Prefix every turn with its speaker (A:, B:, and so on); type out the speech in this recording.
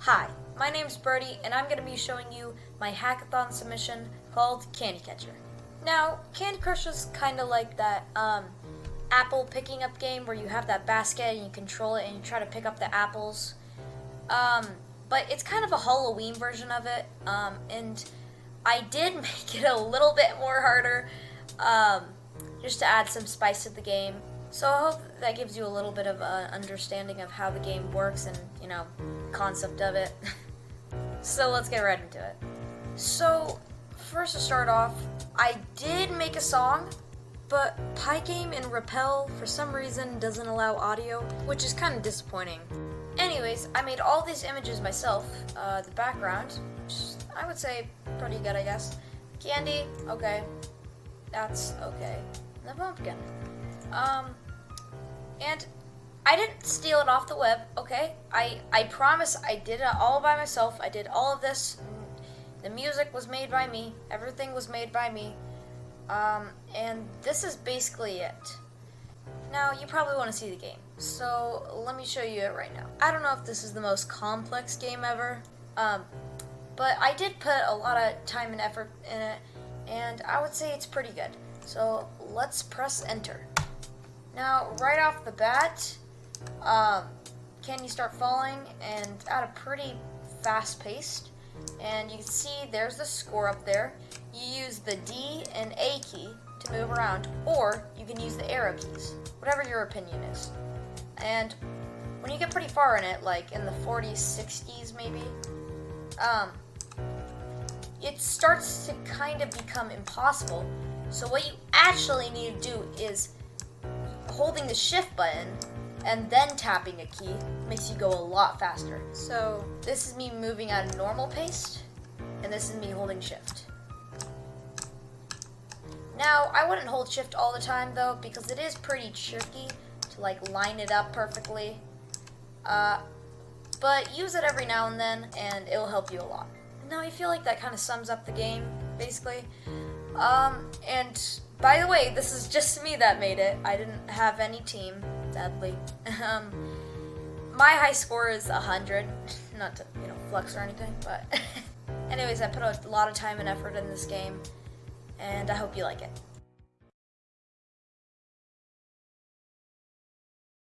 A: Hi, my name's Brody, and I'm going to be showing you my hackathon submission called Candy Catcher. Now, Candy Crush is kind of like that apple picking up game where you have that basket and you control it and you try to pick up the apples. But it's kind of a Halloween version of it, and I did make it a little bit more harder just to add some spice to the game. So I hope that gives you a little bit of an understanding of how the game works and, concept of it. So let's get right into it. So first to start off, I did make a song, but Pygame and Rappel for some reason doesn't allow audio, which is kind of disappointing. Anyways, I made all these images myself. The background, I would say pretty good, I guess. Candy, okay. That's okay. The pumpkin. And I didn't steal it off the web, okay? I promise I did it all by myself. I did all of this. The music was made by me. Everything was made by me. And this is basically it. Now, you probably want to see the game. So, let me show you it right now. I don't know if this is the most complex game ever. But I did put a lot of time and effort in it. And I would say it's pretty good. So, let's press enter. Now, right off the bat, candy start falling and at a pretty fast pace. And you can see there's the score up there. You use the D and A key to move around, or you can use the arrow keys, whatever your opinion is. And when you get pretty far in it, like in the 40s, 60s maybe, it starts to kind of become impossible. So what you actually need to do is holding the shift button and then tapping a key makes you go a lot faster. So this is me moving at a normal pace, and this is me holding shift. Now, I wouldn't hold shift all the time though, because it is pretty tricky to line it up perfectly. But use it every now and then and it'll help you a lot. Now, I feel like that kind of sums up the game, basically. And by the way, this is just me that made it. I didn't have any team, sadly. My high score is 100. Not to, flex or anything, but anyways, I put a lot of time and effort in this game, and I hope you like it.